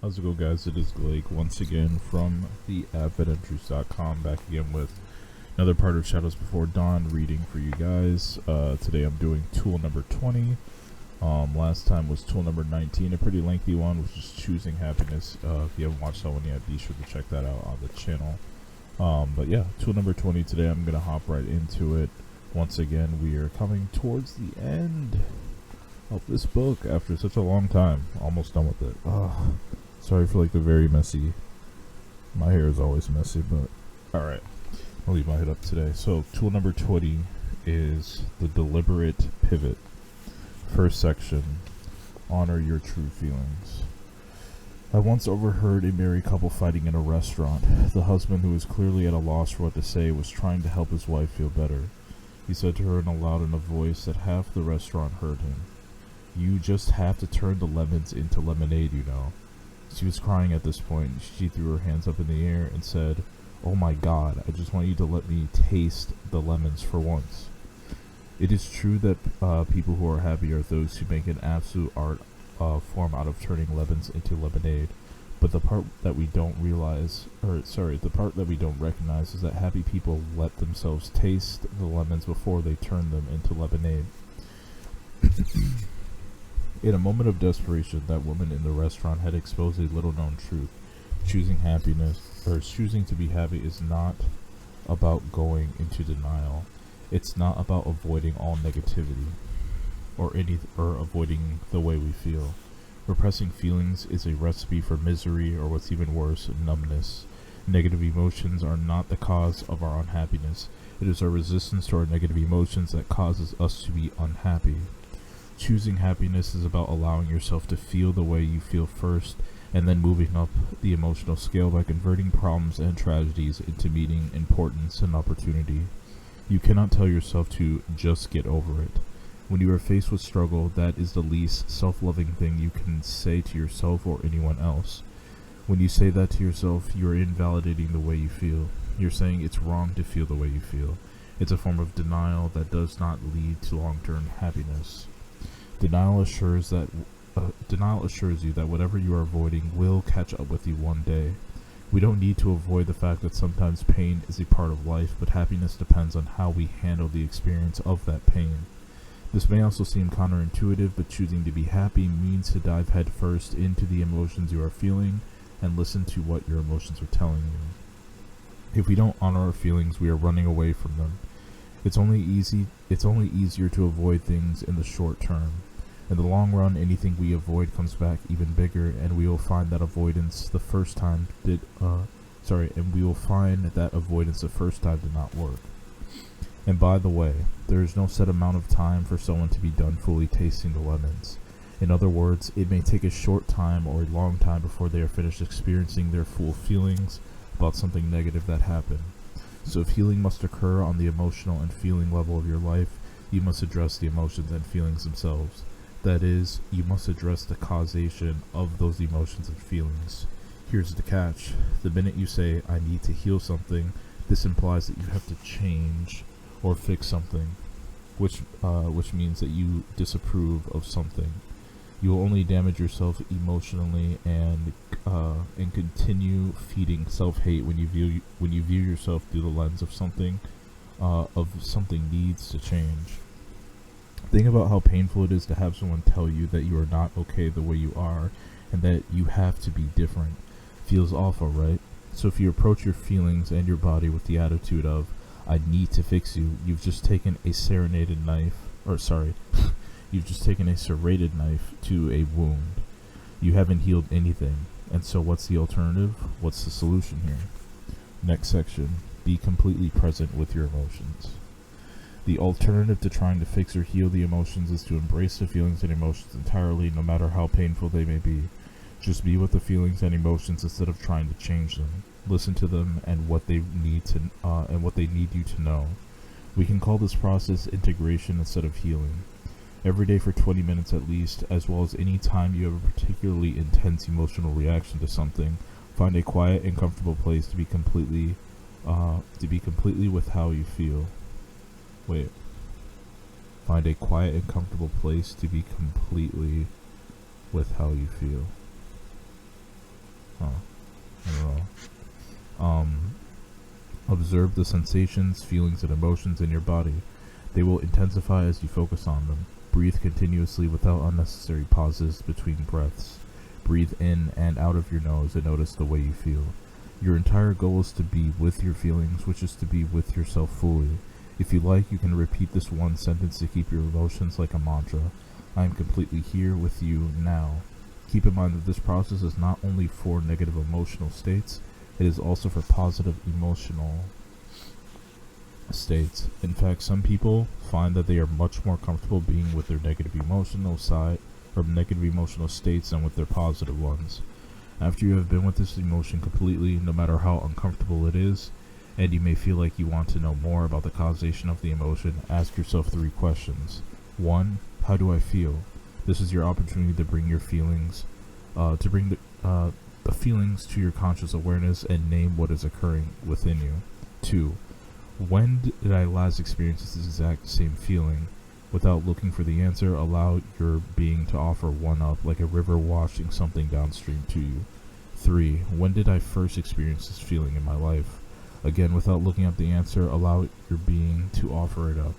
How's it go, guys? It is Blake once again from the AdventEntries.com, back again with another part of Shadows Before Dawn reading for you guys. Today I'm doing tool number 20. Last time was tool number 19, a pretty lengthy one, which is Choosing Happiness. If you haven't watched that one yet, be sure to check that out on the channel. But yeah, tool number 20 today. I'm going to hop right into it. Once again, we are coming towards the end of this book after such a long time. Almost done with it. Sorry for the very messy. My hair is always messy, but alright. I'll leave my head up today. So tool number 20 is the deliberate pivot. First section, honor your true feelings. I once overheard a married couple fighting in a restaurant. The husband, who was clearly at a loss for what to say, was trying to help his wife feel better. He said to her in a loud enough voice that half the restaurant heard him, "You just have to turn the lemons into lemonade, you know." She was crying at this point. She threw her hands up in the air and said, "Oh my God, I just want you to let me taste the lemons for once." It is true that people who are happy are those who make an absolute art form out of turning lemons into lemonade. But the part that we don't recognize is that happy people let themselves taste the lemons before they turn them into lemonade. In a moment of desperation, that woman in the restaurant had exposed a little-known truth. Choosing to be happy is not about going into denial. It's not about avoiding all negativity or avoiding the way we feel. Repressing feelings is a recipe for misery, or what's even worse, numbness. Negative emotions are not the cause of our unhappiness. It is our resistance to our negative emotions that causes us to be unhappy. Choosing happiness is about allowing yourself to feel the way you feel first, and then moving up the emotional scale by converting problems and tragedies into meaning, importance, and opportunity. You cannot tell yourself to just get over it. When you are faced with struggle, that is the least self-loving thing you can say to yourself or anyone else. When you say that to yourself, you are invalidating the way you feel. You're saying it's wrong to feel the way you feel. It's a form of denial that does not lead to long-term happiness. Denial assures you that whatever you are avoiding will catch up with you one day. We don't need to avoid the fact that sometimes pain is a part of life, but happiness depends on how we handle the experience of that pain. This may also seem counterintuitive, but choosing to be happy means to dive headfirst into the emotions you are feeling and listen to what your emotions are telling you. If we don't honor our feelings, we are running away from them. It's only easier to avoid things in the short term. In the long run, anything we avoid comes back even bigger, and we will find that avoidance the first time did not work. And by the way, there is no set amount of time for someone to be done fully tasting the lemons. In other words, it may take a short time or a long time before they are finished experiencing their full feelings about something negative that happened. So if healing must occur on the emotional and feeling level of your life, you must address the emotions and feelings themselves. That is, you must address the causation of those emotions and feelings. Here's the catch. The minute you say, "I need to heal something," this implies that you have to change or fix something, which means that you disapprove of something. You will only damage yourself emotionally and continue feeding self-hate when you view yourself through the lens of something needs to change. Think about how painful it is to have someone tell you that you are not okay the way you are and that you have to be different. Feels awful, right? So if you approach your feelings and your body with the attitude of, "I need to fix you," you've just taken a serrated knife to a wound. You haven't healed anything. And so what's the alternative? What's the solution here? Next section, be completely present with your emotions. The alternative to trying to fix or heal the emotions is to embrace the feelings and emotions entirely, no matter how painful they may be. Just be with the feelings and emotions instead of trying to change them. Listen to them and what they need you to know. We can call this process integration instead of healing. Every day for 20 minutes at least, as well as any time you have a particularly intense emotional reaction to something, find a quiet and comfortable place to be completely with how you feel. Find a quiet and comfortable place to be completely with how you feel. Observe the sensations, feelings, and emotions in your body. They will intensify as you focus on them. Breathe continuously without unnecessary pauses between breaths. Breathe in and out of your nose and notice the way you feel. Your entire goal is to be with your feelings, which is to be with yourself fully. If you like, you can repeat this one sentence to keep your emotions like a mantra. I am completely here with you now. Keep in mind that this process is not only for negative emotional states, it is also for positive emotional states. In fact, some people find that they are much more comfortable being with their negative emotional side or negative emotional states than with their positive ones. After you have been with this emotion completely, no matter how uncomfortable it is, and you may feel like you want to know more about the causation of the emotion, ask yourself 3 questions. 1. How do I feel? This is your opportunity to bring your feelings, to bring the feelings to your conscious awareness and name what is occurring within you. 2. When did I last experience this exact same feeling? Without looking for the answer, allow your being to offer one up, like a river washing something downstream to you. 3. When did I first experience this feeling in my life? Again, without looking up the answer, allow your being to offer it up.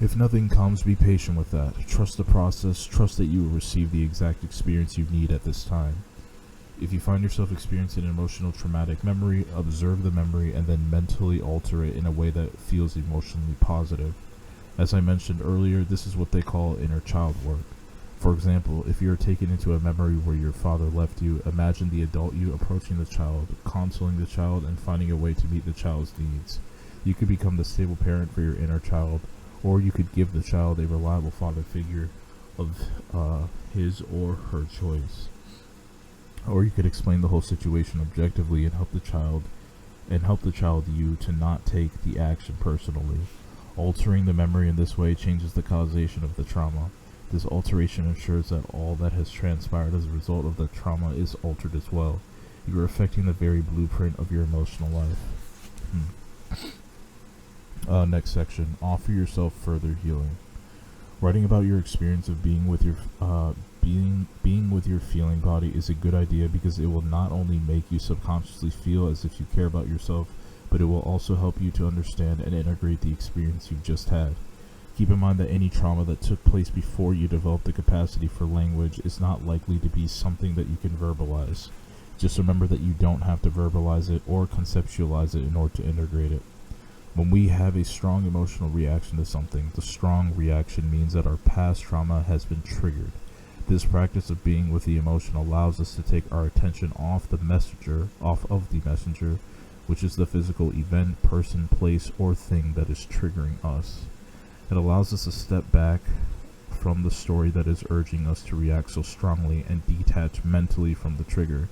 If nothing comes, be patient with that. Trust the process. Trust that you will receive the exact experience you need at this time. If you find yourself experiencing an emotional traumatic memory, observe the memory and then mentally alter it in a way that feels emotionally positive. As I mentioned earlier, this is what they call inner child work. For example, if you are taken into a memory where your father left you, imagine the adult you approaching the child, counseling the child, and finding a way to meet the child's needs. You could become the stable parent for your inner child, or you could give the child a reliable father figure of his or her choice. Or you could explain the whole situation objectively and help the child you to not take the action personally. Altering the memory in this way changes the causation of the trauma. This alteration ensures that all that has transpired as a result of the trauma is altered as well. You are affecting the very blueprint of your emotional life. Next section. Offer yourself further healing. Writing about your experience of being with your feeling body is a good idea because it will not only make you subconsciously feel as if you care about yourself, but it will also help you to understand and integrate the experience you've just had. Keep in mind that any trauma that took place before you developed the capacity for language is not likely to be something that you can verbalize. Just remember that you don't have to verbalize it or conceptualize it in order to integrate it. When we have a strong emotional reaction to something, the strong reaction means that our past trauma has been triggered. This practice of being with the emotion allows us to take our attention off of the messenger, which is the physical event, person, place, or thing that is triggering us. It allows us to step back from the story that is urging us to react so strongly and detach mentally from the trigger.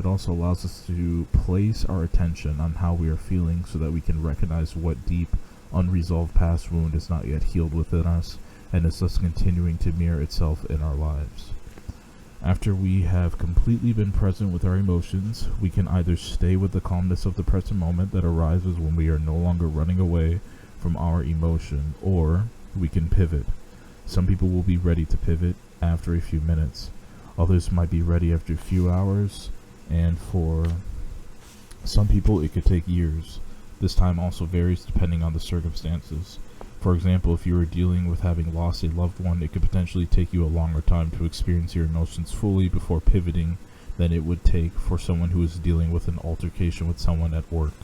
It also allows us to place our attention on how we are feeling so that we can recognize what deep, unresolved past wound is not yet healed within us and is thus continuing to mirror itself in our lives. After we have completely been present with our emotions, we can either stay with the calmness of the present moment that arises when we are no longer running away from our emotion, or we can pivot. Some people will be ready to pivot after a few minutes. Others might be ready after a few hours, and for some people it could take years. This time also varies depending on the circumstances. For example, if you are dealing with having lost a loved one, it could potentially take you a longer time to experience your emotions fully before pivoting than it would take for someone who is dealing with an altercation with someone at work.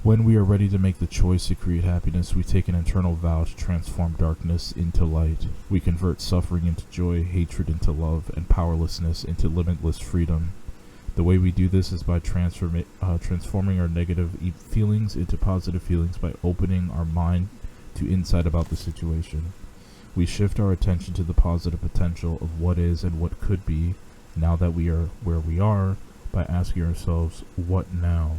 When we are ready to make the choice to create happiness, we take an internal vow to transform darkness into light. We convert suffering into joy, hatred into love, and powerlessness into limitless freedom. The way we do this is by transforming our negative feelings into positive feelings by opening our mind to insight about the situation. We shift our attention to the positive potential of what is and what could be now that we are where we are by asking ourselves, what now?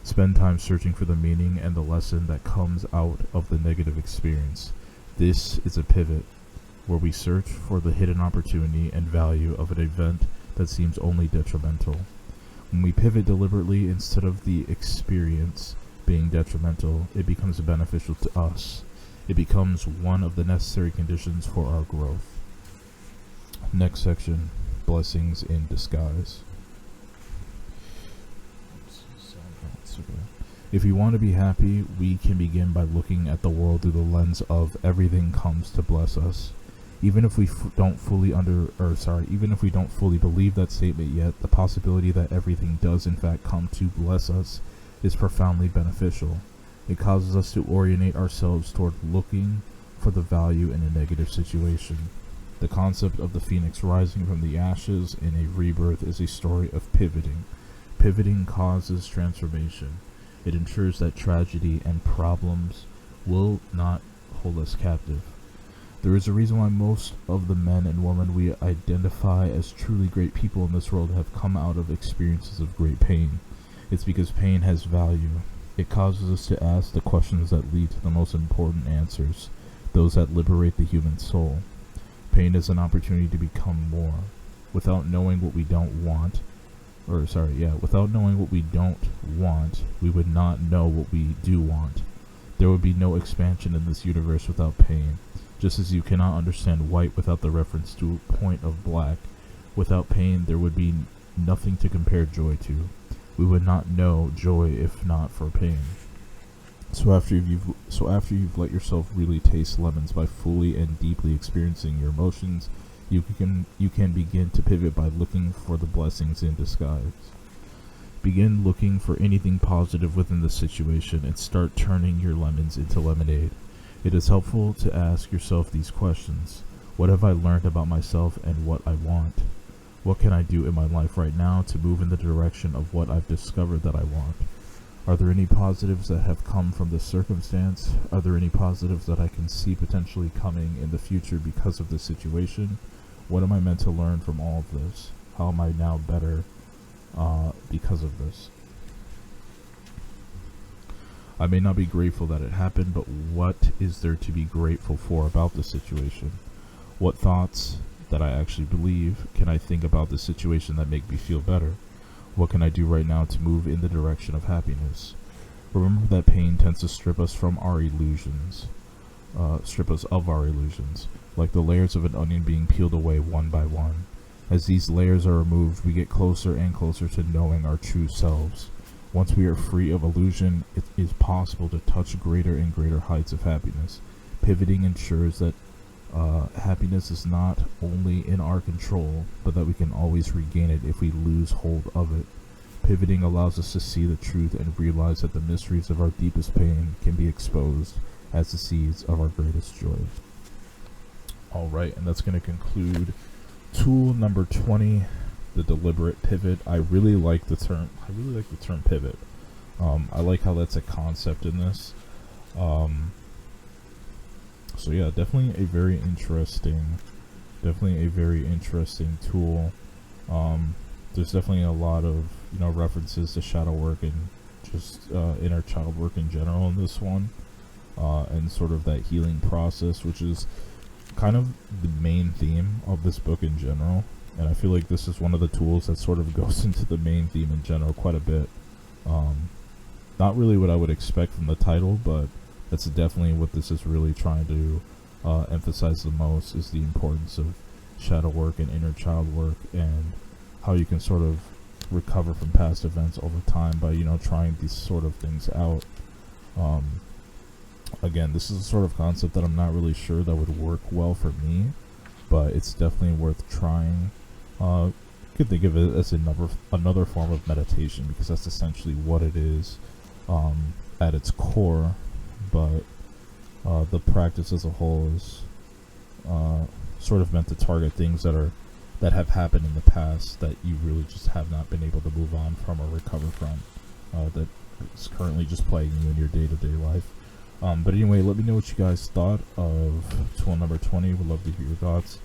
Spend time searching for the meaning and the lesson that comes out of the negative experience. This is a pivot, where we search for the hidden opportunity and value of an event that seems only detrimental. When we pivot deliberately instead of the experience being detrimental, it becomes beneficial to us. It becomes one of the necessary conditions for our growth. Next section, blessings in disguise. If we want to be happy, we can begin by looking at the world through the lens of everything comes to bless us. Even if we don't fully believe that statement yet, the possibility that everything does in fact come to bless us is profoundly beneficial. It causes us to orientate ourselves toward looking for the value in a negative situation. The concept of the phoenix rising from the ashes in a rebirth is a story of pivoting. Pivoting causes transformation. It ensures that tragedy and problems will not hold us captive. There is a reason why most of the men and women we identify as truly great people in this world have come out of experiences of great pain. It's because pain has value. It causes us to ask the questions that lead to the most important answers, those that liberate the human soul. Pain is an opportunity to become more. Without knowing what we don't want, we would not know what we do want. There would be no expansion in this universe without pain. Just as you cannot understand white without the reference to a point of black, without pain there would be nothing to compare joy to. We would not know joy if not for pain. So after you've let yourself really taste lemons by fully and deeply experiencing your emotions, you can begin to pivot by looking for the blessings in disguise. Begin looking for anything positive within the situation and start turning your lemons into lemonade. It is helpful to ask yourself these questions. What have I learned about myself and what I want? What can I do in my life right now to move in the direction of what I've discovered that I want? Are there any positives that have come from this circumstance? Are there any positives that I can see potentially coming in the future because of this situation? What am I meant to learn from all of this? How am I now better because of this? I may not be grateful that it happened, but what is there to be grateful for about the situation? What thoughts that I actually believe can I think about the situation that make me feel better? What can I do right now to move in the direction of happiness? Remember that pain tends to strip us of our illusions, like the layers of an onion being peeled away one by one. As these layers are removed, we get closer and closer to knowing our true selves. Once we are free of illusion, it is possible to touch greater and greater heights of happiness. Pivoting ensures that happiness is not only in our control, but that we can always regain it if we lose hold of it. Pivoting allows us to see the truth and realize that the mysteries of our deepest pain can be exposed as the seeds of our greatest joy. Alright, and that's going to conclude tool number 20, the deliberate pivot. I really like the term pivot. I like how that's a concept in this. So yeah, definitely a very interesting tool. There's definitely a lot of references to shadow work and just inner child work in general in this one, and sort of that healing process, which is kind of the main theme of this book in general. And I feel like this is one of the tools that sort of goes into the main theme in general quite a bit. Not really what I would expect from the title, but that's definitely what this is really trying to emphasize the most, is the importance of shadow work and inner child work, and how you can sort of recover from past events over time by trying these sort of things out. Again, this is a sort of concept that I'm not really sure that would work well for me, but it's definitely worth trying. You could think of it as another form of meditation, because that's essentially what it is at its core. But the practice as a whole is sort of meant to target things that have happened in the past that you really just have not been able to move on from or recover from, that is currently just plaguing you in your day-to-day life. But anyway, let me know what you guys thought of tool number 20. Would love to hear your thoughts.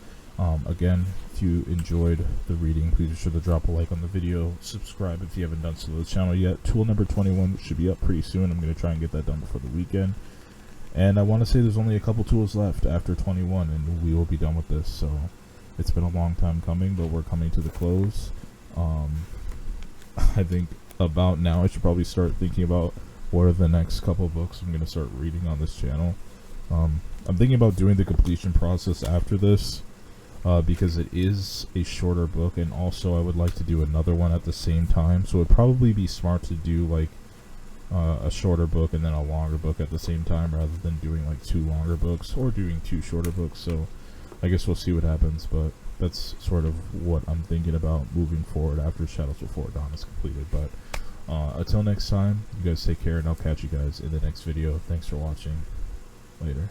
Again, if you enjoyed the reading, please be sure to drop a like on the video, subscribe if you haven't done so to the channel yet. Tool number 21 should be up pretty soon. I'm going to try and get that done before the weekend. And I want to say there's only a couple tools left after 21, and we will be done with this. So it's been a long time coming, but we're coming to the close. I think about now I should probably start thinking about what are the next couple books I'm going to start reading on this channel. I'm thinking about doing the completion process after this, because it is a shorter book, and also I would like to do another one at the same time. So it'd probably be smart to do like a shorter book and then a longer book at the same time, rather than doing like 2 longer books or doing 2 shorter books. So I guess we'll see what happens, but that's sort of what I'm thinking about moving forward after Shadows Before Dawn is completed. But until next time, you guys take care, and I'll catch you guys in the next video. Thanks for watching. Later.